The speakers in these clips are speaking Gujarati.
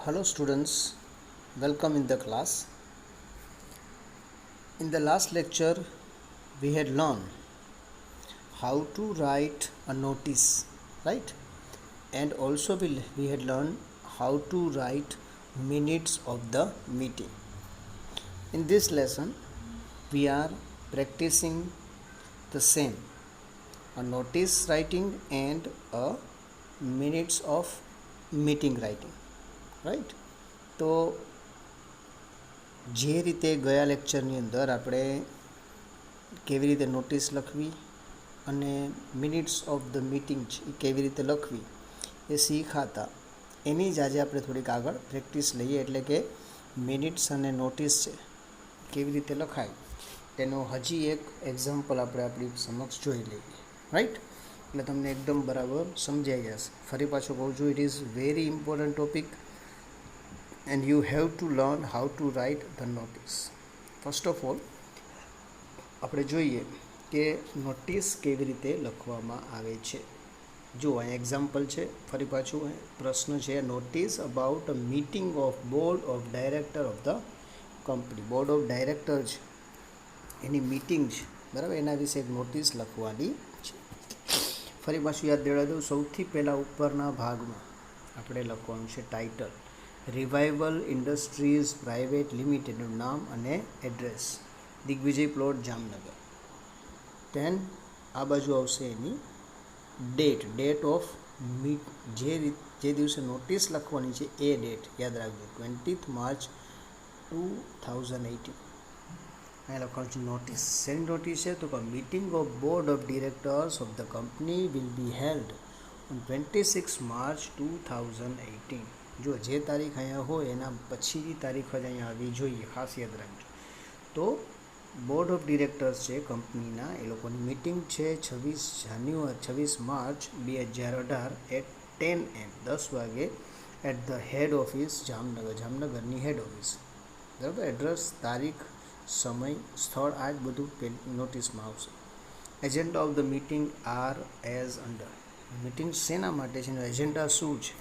Hello students, welcome in the class. In the last lecture we had learned how to write a notice, right? And also we had learned how to write minutes of the meeting. In this lesson we are practicing the same, a notice writing and a minutes of meeting writing, right? તો જે રીતે ગયા લેક્ચરની અંદર આપણે કેવી રીતે નોટિસ લખવી અને મિનિટ્સ ઓફ ધ મીટિંગ છે એ કેવી રીતે લખવી એ શીખાતા, એની જ આજે આપણે થોડીક આગળ પ્રેક્ટિસ લઈએ. એટલે કે મિનિટ્સ અને નોટિસ છે કેવી રીતે લખાય તેનો હજી એક એક્ઝામ્પલ આપણે આપણી સમક્ષ જોઈ લઈએ, રાઈટ? એટલે તમને એકદમ બરાબર સમજાઈ જશે. ફરી પાછું કહું છું, it is very important topic and you have to learn how to write the notice. First of all આપણે જોઈએ કે નોટિસ કેવી રીતે લખવામાં આવે છે. જો અહીં એક્ઝામ્પલ છે, ફરી પાછું પ્રશ્ન છે, notice about a meeting of board of director of the company. Board of director છે એની મીટિંગ છે, બરાબર, એના વિશે એક નોટિસ લખવાની છે. ફરી પાછું યાદ દેવડા દઉં, સૌથી પહેલાં ઉપરના ભાગમાં આપણે લખવાનું છે ટાઇટલ, રિવાઇવલ ઇન્ડસ્ટ્રીઝ પ્રાઇવેટ લિમિટેડનું નામ અને એડ્રેસ, દિગ્વિજય પ્લોટ જામનગર. દેન આ બાજુ આવશે એની ડેટ ઓફ મીટ, જે દિવસે નોટિસ લખવાની છે એ ડેટ યાદ રાખજો, 20th March 2018. અહીંયા લખવાનું છે નોટિસ. શેની નોટિસ છે? તો meeting of board of directors of the company will be held on 26 March 2018. જો જે તારીખ અહીંયા હોય એના પછીની તારીખ જ અહીંયા આવવી જોઈએ, ખાસ યાદ રાખજો. તો બોર્ડ ઓફ ડિરેક્ટર્સ છે કંપનીના, એ લોકોની મિટિંગ છે 26 માર્ચ 2018 એટ 10 AM 10 વાગે at the head office Jamnagar, જામનગરની હેડ ઓફિસ, બરાબર. એડ્રેસ, તારીખ, સમય, સ્થળ, આ જ બધું નોટિસમાં આવશે. Agenda of the meeting are as under. Meeting શેના માટે છે, એજન્ડા શું છે?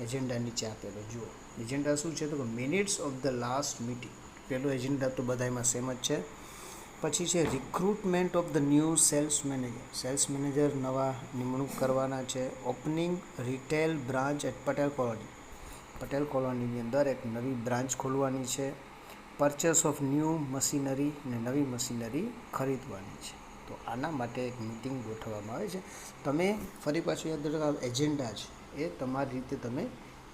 એજન્ડા નીચે આપેલો જુઓ. એજન્ડા શું છે? તો minutes of the last meeting. પહેલો એજન્ડા તો બધામાં સેમ જ છે. પછી છે recruitment of the new sales manager. Sales manager નવા નિમણૂક કરવાના છે. Opening retail branch at Patel colony. Patel કોલોનીની અંદર એક નવી બ્રાન્ચ ખોલવાની છે. પરચેસ ઓફ ન્યૂ મશીનરી, ને નવી મશીનરી ખરીદવાની છે. તો આના માટે એક મિટિંગ ગોઠવવામાં આવે છે. તમે ફરી પાછું યાદ રાખો, એજન્ડા છે એ તમારી રીતે તમે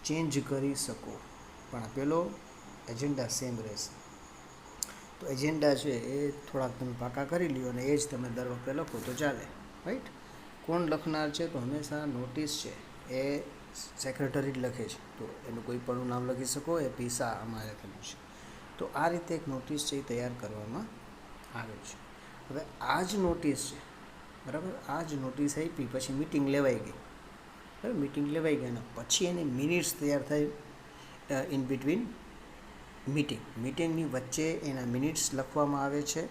ચેન્જ કરી શકો, પણ આ પેલો એજન્ડા સેમ રહેશે. તો એજન્ડા છે એ થોડાક તમે પાકા કરી લ્યો અને એ જ તમે દર વખતે લખો તો ચાલે, રાઈટ? કોણ લખનાર છે? તો હંમેશા નોટિસ છે એ સેક્રેટરી જ લખે છે, તો એનું કોઈ પણ નામ લખી શકો, એ પૈસા આમાં લખેલું છે. તો આ રીતે એક નોટિસ છે એ તૈયાર કરવામાં આવે છે. હવે આ જ નોટિસ છે, બરાબર, આ જ નોટિસ આપી પછી મિટિંગ લેવાઈ ગઈ, બરાબર, મિટિંગ લેવાઈ ગઈ અને પછી એની મિનિટ્સ તૈયાર થાય ઇન બિટવીન મિટિંગની વચ્ચે એના મિનિટ્સ લખવામાં આવે છે,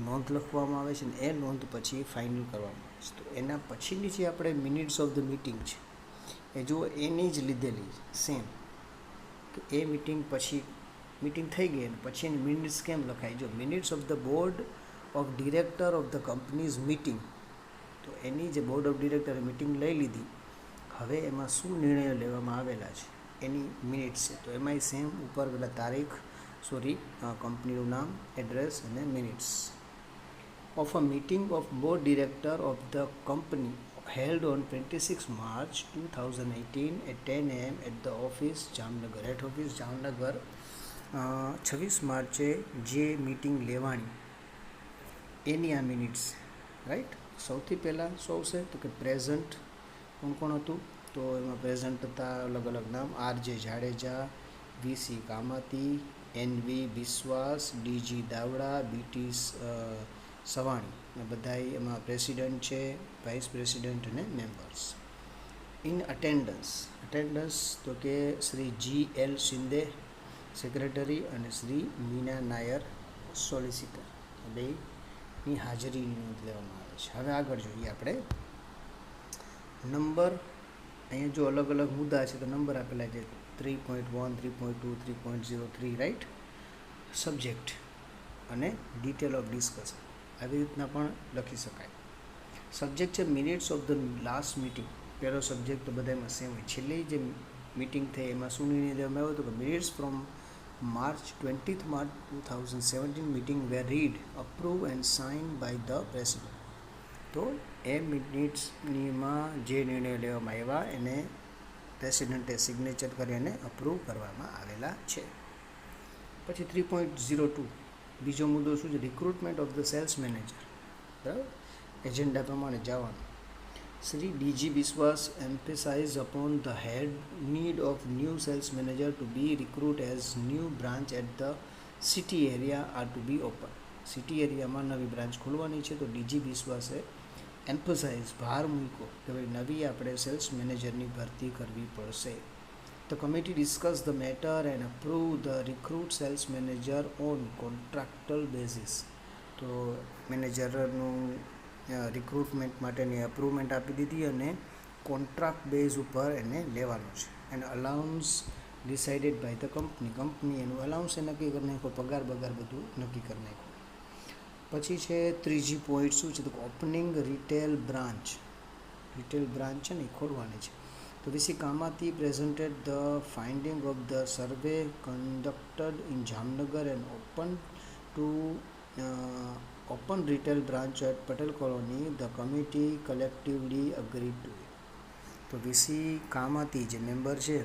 નોંધ લખવામાં આવે છે, અને એ નોંધ પછી ફાઇનલ કરવામાં આવે છે. તો એના પછીની જે આપણે મિનિટ્સ ઓફ ધ મિટિંગ છે એ જુઓ, એની જ લીધેલી સેમ, કે એ મિટિંગ પછી મિટિંગ થઈ ગઈ અને પછી એની મિનિટ્સ કેમ લખાય? જો minutes of the board of director of the companies meeting, તો એની જે બોર્ડ ઓફ ડિરેક્ટરે મિટિંગ લઈ લીધી, હવે એમાં શું નિર્ણયો લેવામાં આવેલા છે એની મિનિટ્સ છે. તો એમાંય સેમ, ઉપર પેલા તારીખ, કંપનીનું નામ, એડ્રેસ અને minutes. Of a meeting of board director of the company held on 26 March 2018 at 10 AM at the office Jamnagar, head office Jamnagar. 26 માર્ચે જે મિટિંગ લેવાની એની આ મિનિટ્સ, રાઈટ? સૌથી પહેલાં શું આવશે? તો કે પ્રેઝન્ટ. કોણ હતું? તો એમાં પ્રેઝન્ટ હતા અલગ અલગ નામ, આર.જે. જાડેજા, વી.સી. કામાતી, એન.વી. બિસ્વાસ, ડી.જી. દાવડા, બી.ટી. સવાણી, ને બધા એમાં પ્રેસિડેન્ટ છે, વાઇસ પ્રેસિડેન્ટ અને મેમ્બર્સ. ઇન અટેન્ડન્સ તો કે શ્રી જી.એલ. શિંદે સેક્રેટરી અને શ્રી મીના નાયર સોલિસિટર, બેની હાજરીની નોંધ લેવામાં આવે છે. હવે આગળ જોઈએ આપણે નંબર. અહીંયા જો અલગ અલગ મુદ્દા છે તો નંબર આપેલા છે 3.1, 3.2, 3.03, રાઈટ. સબ્જેક્ટ અને ડિટેલ ઓફ ડિસ્કશન આવી રીતના પણ લખી શકાય. સબ્જેક્ટ છે minutes of the last meeting. પહેલો સબ્જેક્ટ તો બધામાં સેમ હોય. છેલ્લી જે મિટિંગ થઈ એમાં શું નિર્ણય લેવામાં આવ્યો હતો કે minutes from March 20th March 2017 meeting were read, approved and signed by the president. તો એ મિનિટ્સનીમાં જે નિર્ણય લેવામાં આવ્યા એને પ્રેસિડેન્ટે સિગ્નેચર કરી અને અપ્રૂવ કરવામાં આવેલા છે. પછી 3.02 બીજો મુદ્દો શું છે? Recruitment of the sales manager. બરાબર, એજન્ડા પ્રમાણે જવાનું. Sri DG Biswas emphasized upon the need of new sales manager to be recruited as new branch at the city area are to be open. City એરિયામાં નવી બ્રાન્ચ ખોલવાની છે, તો ડીજી બિસ્વાસે એમ્ફસાઇઝ ભાર મૂક્યો કે ભાઈ નવી આપણે સેલ્સ મેનેજરની ભરતી કરવી પડશે. The committee discussed the matter and approved the recruit sales manager on contractual basis. તો મેનેજરનું રિક્રુટમેન્ટ માટેની અપ્રુવમેન્ટ આપી દીધી અને કોન્ટ્રાક્ટ બેઝ ઉપર એને લેવાનું છે. And allowance decided by the company એનું અલાઉન્સ એ નક્કી કરી નાખ્યો, પગાર બધું નક્કી કરી નાખ્યું. પછી છે ત્રીજી પોઈન્ટ શું છે? તો opening retail branch. Retail branch છે ને એ ખોલવાની છે. તો VC Kamati presented the finding of the survey conducted in Jamnagar and open retail branch at Patel Colony. The committee collectively agreed to it. તો વીસી કામાતી જે મેમ્બર છે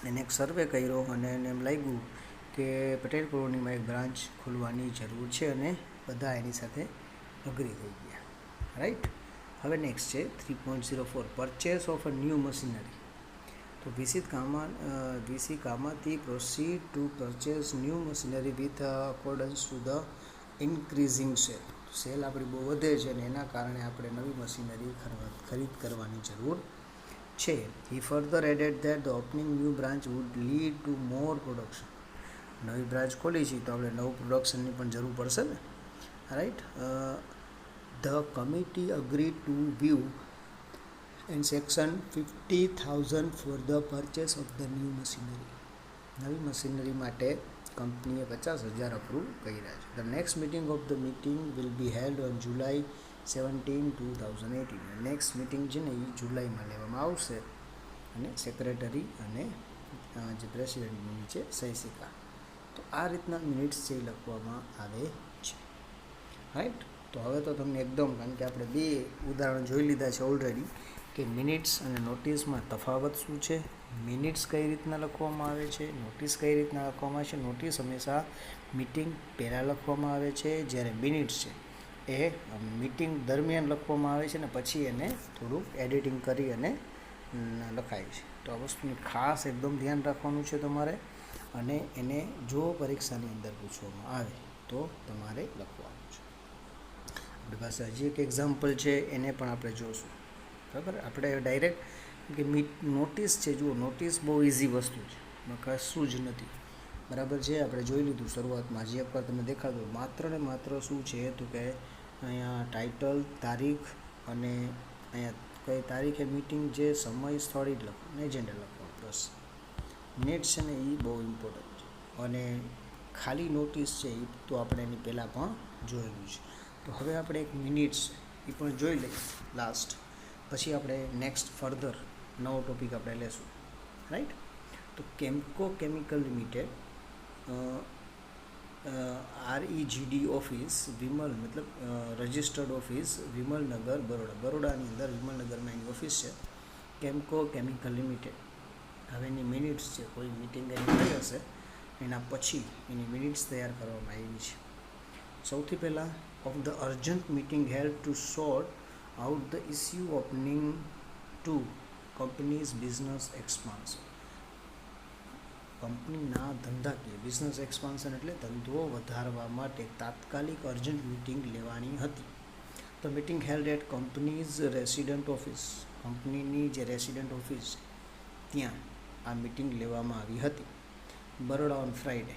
એને એક સર્વે કર્યો અને એને એમ લાગ્યું કે પટેલ કોલોનીમાં એક બ્રાન્ચ ખોલવાની જરૂર છે અને બધા એની સાથે અગ્રી થઈ ગયા, રાઈટ. હવે નેક્સ્ટ છે 3.04 purchase of a new machinery. તો VC Kamati proceed to purchase new machinery with accordance to the increasing sale આપણી બહુ વધે છે અને એના કારણે આપણે નવી મશીનરી ખરીદ કરવાની જરૂર છે. He further added that the opening new branch would lead to more production. નવી બ્રાન્ચ ખોલી છે તો આપણે નવું પ્રોડક્શનની પણ જરૂર પડશે ને, right. The committee agree two view and section 50,000 for the purchase of the new machinery. નવી મશીનરી માટે કંપનીએ 50,000 અપ્રૂવ કર્યા છે. The next meeting of the meeting will be held on July 17, 2018. Next meeting છે ને એ જુલાઈમાં લેવામાં આવશે અને સેક્રેટરી અને જે પ્રેસિડેન્ટની છે સહી સિક્કા. તો આ રીતના મિનિટ્સ છે એ લખવામાં આવે છે, રાઈટ. તો હવે તો તમને એકદમ, કારણ કે આપણે 2 ઉદાહરણ જોઈ લીધા છે ઓલરેડી કે મિનિટ્સ અને નોટિસમાં તફાવત શું છે, મિનિટ્સ કઈ રીતના લખવામાં આવે છે, નોટિસ કઈ રીતના લખવામાં આવે છે. નોટિસ હંમેશા મિટિંગ પહેલાં લખવામાં આવે છે, જ્યારે મિનિટ્સ છે એ મિટિંગ દરમિયાન લખવામાં આવે છે ને પછી એને થોડુંક એડિટિંગ કરી અને લખાય છે. તો આ વસ્તુની ખાસ એકદમ ધ્યાન રાખવાનું છે તમારે, અને એને જો પરીક્ષાની અંદર પૂછવામાં આવે તો તમારે લખવાનું છે. આપણી પાસે હજી એક એક્ઝામ્પલ છે, એને પણ આપણે જોઈશું, બરાબર. આપણે ડાયરેક્ટ કે નોટિસ છે, જુઓ નોટિસ બહુ ઇઝી વસ્તુ છે, એમાં કશું જ નથી, બરાબર છે. આપણે જોઈ લીધું શરૂઆતમાં, હજી એકવાર તમે દેખાડો. માત્ર ને માત્ર શું છે તો કે અહીંયા ટાઇટલ, તારીખ અને અહીંયા કઈ તારીખે મિટિંગ, જે સમય, સ્થળ જ લખો, એજન્ડા લખો, બસ. મિનિટ્સ છે ને એ બહુ ઇમ્પોર્ટન્ટ છે. અને ખાલી નોટિસ છે એ તો આપણે એની પહેલાં પણ જોયેલું છે. તો હવે આપણે એક મિનિટ્સ એ પણ જોઈ લઈએ લાસ્ટ, પછી આપણે નેક્સ્ટ ફર્ધર નવો ટોપિક આપણે લેશું, રાઈટ. તો Kemco chemical limited REGD office Vimal, મતલબ રજિસ્ટર્ડ ઓફિસ વિમલનગર, બરોડાની અંદર વિમલનગરમાં એની ઓફિસ છે, કેમ્કો કેમિકલ લિમિટેડ. હવે એની મિનિટ્સ છે, કોઈ મિટિંગ એની થઈ હશે એના પછી એની મિનિટ્સ તૈયાર કરવામાં આવી છે. સૌથી પહેલાં, of the urgent meeting held to sort out the issue opening to company's business expansion. કંપનીના ધંધાકીય બિઝનેસ એક્સપાન્શન એટલે ધંધો વધારવા માટે તાત્કાલિક અર્જન્ટ મિટિંગ લેવાની હતી. The meeting held at company's resident office. કંપનીની જે રેસિડન્ટ ઓફિસ ત્યાં આ મિટિંગ લેવામાં આવી હતી. Baroda on Friday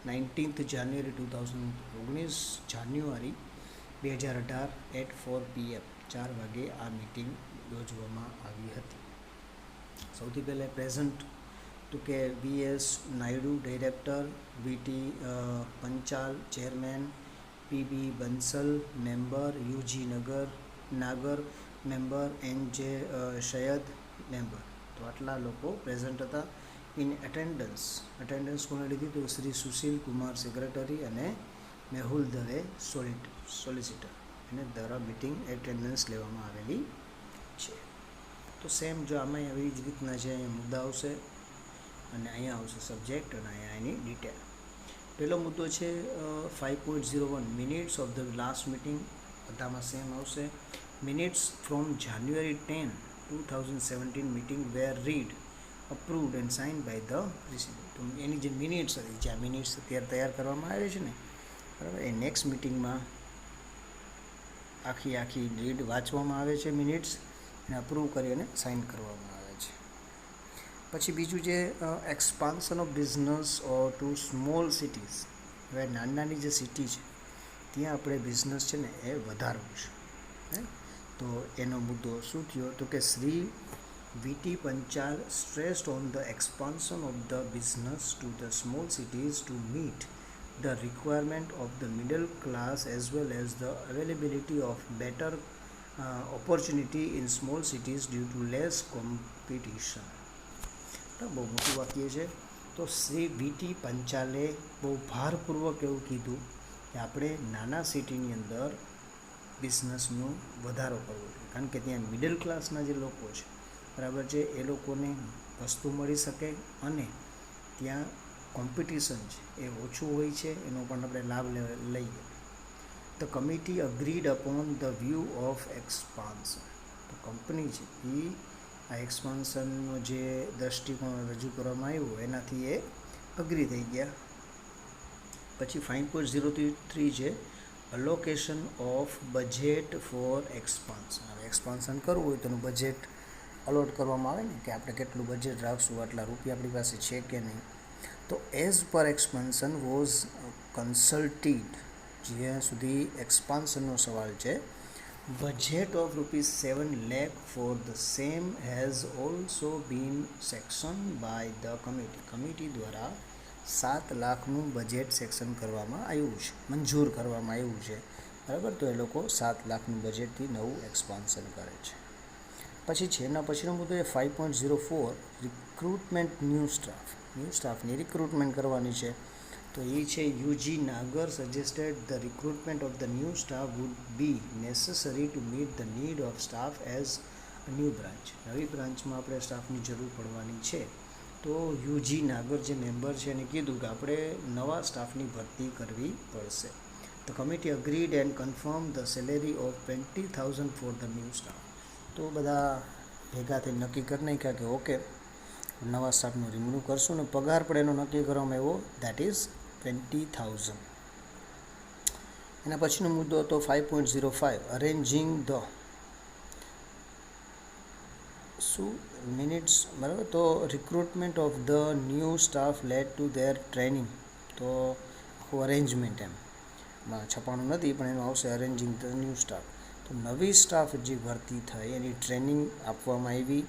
19th January 2019, January 2018 at 4 PM 4 વાગે આ મિટિંગ યોજવામાં આવી હતી. સૌથી પહેલાં પ્રેઝન્ટ તો કે VS Naidu director, VT Panchal chairman, PB Bansal member, UG નાગર મેમ્બર, NJ સૈયદ મેમ્બર. તો આટલા લોકો પ્રેઝન્ટ હતા. ઇન અટેન્ડન્સ કોને લીધી? તો શ્રી સુશીલ કુમાર સેક્રેટરી અને મેહુલ દવે સોલિસિટર એને દ્વારા મિટિંગ એટેન્ડન્સ લેવામાં આવેલી છે. તો સેમ જો આમાં એવી જ રીતના છે, અહીંયા મુદ્દા આવશે અને અહીંયા આવશે સબ્જેક્ટ અને અહીંયા એની ડિટેલ. પહેલો મુદ્દો છે 5.01 minutes of the last meeting. બધામાં સેમ આવશે. Minutes from January 10, 2017 meeting were read, approved and sign by the president. તો એની જે મિનિટ્સ હતી, જ્યાં મિનિટ્સ અત્યારે તૈયાર કરવામાં આવે છે ને, બરાબર, એ નેક્સ્ટ મિટિંગમાં આખી રીડ વાંચવામાં આવે છે મિનિટ્સ અને અપ્રૂવ કરી અને સાઇન કરવામાં આવે છે. પછી બીજું છે expansion of business to small cities. હવે નાની જે સિટી છે ત્યાં આપણે બિઝનેસ છે ને એ વધારવું છે. તો એનો મુદ્દો શું થયો? તો કે Shri VT Panchal stressed on the expansion of the business to the small cities to meet the requirement of the middle class as well as the availability of better opportunity in small cities due to less competition. તો બહુ મોટું વાક્ય છે. તો શ્રી VT પંચાલે બહુ ભારપૂર્વક એવું કીધું કે આપણે નાના સિટીની અંદર બિઝનેસનું વધારો કરવો જોઈએ, કારણ કે ત્યાં મિડલ ક્લાસના જે લોકો છે, બરાબર છે, એ લોકોને વસ્તુ મળી શકે અને ત્યાં કોમ્પિટિશન છે એ ઓછું હોય છે, એનો પણ આપણે લાભ લઈએ. The committee agreed upon the view of expansion. તો કંપની છે એ આ એક્સપાન્શનનો જે દૃષ્ટિકોણ રજૂ કરવામાં આવ્યો એનાથી એ અગ્રી થઈ ગયા. પછી 5.03 છે allocation of budget for expansion. હવે એક્સપાન્શન કરવું હોય તો એનું બજેટ અલોટ કરવામાં આવે ને, કે આપણે કેટલું બજેટ રાખશું, આટલા રૂપિયા આપણી પાસે છે કે નહીં. તો as per expansion was consulted. જ્યાં સુધી એક્સપાન્શનનો સવાલ છે, budget of ₹7 lakh for the same has also been section by the committee. Committee દ્વારા 7 લાખનું બજેટ સેક્શન કરવામાં આવ્યું છે, મંજૂર કરવામાં આવ્યું છે, બરાબર. તો એ લોકો 7 લાખનું બજેટથી નવું એક્સપાન્શન કરે છે. પછી છે એના પછીનો મુદ્દો એ 5.04 રિક્રુટમેન્ટ ન્યૂ સ્ટાફની રિક્રુટમેન્ટ કરવાની છે. તો એ છે UG Nagar suggested the recruitment of the new staff would be necessary to meet the need of staff as a new branch. નવી બ્રાન્ચમાં આપણે સ્ટાફની જરૂર પડવાની છે. તો UG નાગર જે મેમ્બર છે એને કીધું કે આપણે નવા સ્ટાફની ભરતી કરવી પડશે. The committee agreed and confirm the salary of 20,000 for the new staff. તો બધા ભેગા થઈને નક્કી કરી નાખ્યા કે ઓકે, નવા સ્ટાફનું રિમૂવ કરશું ને પગાર પણ એનો નક્કી કરવામાં આવ્યો, દેટ ઇઝ 20,000. એના પછીનો મુદ્દો હતો 5.05 અરેન્જિંગ ધ મિનિટ્સ, બરાબર. તો recruitment of the new staff lead two there training. તો આખું અરેન્જમેન્ટ એમાં છપાણું નથી પણ એનું આવશે અરેન્જિંગ ધ ન્યૂ સ્ટાફ. તો નવી સ્ટાફ જે ભરતી થઈ એની ટ્રેનિંગ આપવામાં આવી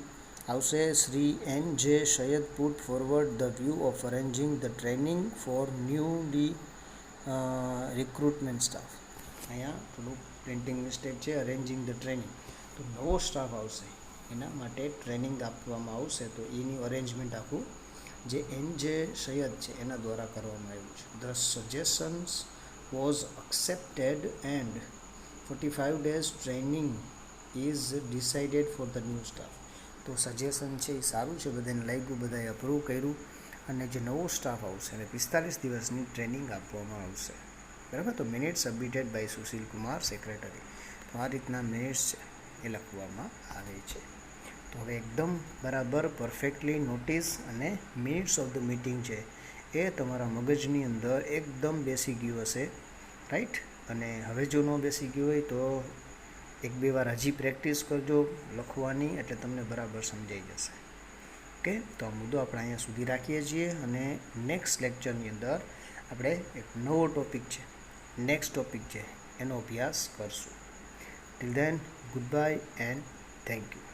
આવશે. Shri NJ Saiyed put forward the view of arranging the training for newly recruitment staff. અહીંયા થોડુંક પ્રિન્ટિંગ મિસ્ટેક છે, અરેન્જિંગ ધ ટ્રેનિંગ. તો નવો સ્ટાફ આવશે એના માટે ટ્રેનિંગ આપવામાં આવશે. તો એની અરેન્જમેન્ટ આખું જે NJ સૈયદ છે એના દ્વારા કરવામાં આવ્યું છે. The suggestions was accepted and 45 days training is decided for the new staff. તો સજેશન છે એ સારું છે, બધાને લાગ્યું, બધાએ અપ્રૂવ કર્યું અને જે નવો સ્ટાફ આવશે એને 45 દિવસની ટ્રેનિંગ આપવામાં આવશે, બરાબર. તો minute submitted by Sushil Kumar secretary. તો આ રીતના મિનિટ્સ છે એ લખવામાં આવે છે. તો હવે એકદમ બરાબર પરફેક્ટલી નોટિસ અને મિનિટ્સ ઓફ ધ મીટિંગ છે એ તમારા મગજની અંદર એકદમ બેસી ગયું હશે, રાઈટ. અને હવે જો ન બેસી ગયું હોય તો 1-2 વાર હજી પ્રેક્ટિસ કરજો લખવાની, એટલે તમને બરાબર સમજાઈ જશે. ઓકે, તો આ મુદ્દો આપણે અહીંયા સુધી રાખીએ છીએ અને નેક્સ્ટ લેક્ચરની અંદર આપણે એક નવો ટૉપિક છે, નેક્સ્ટ ટૉપિક છે એનો અભ્યાસ કરશું. Till then, good bye and thank you.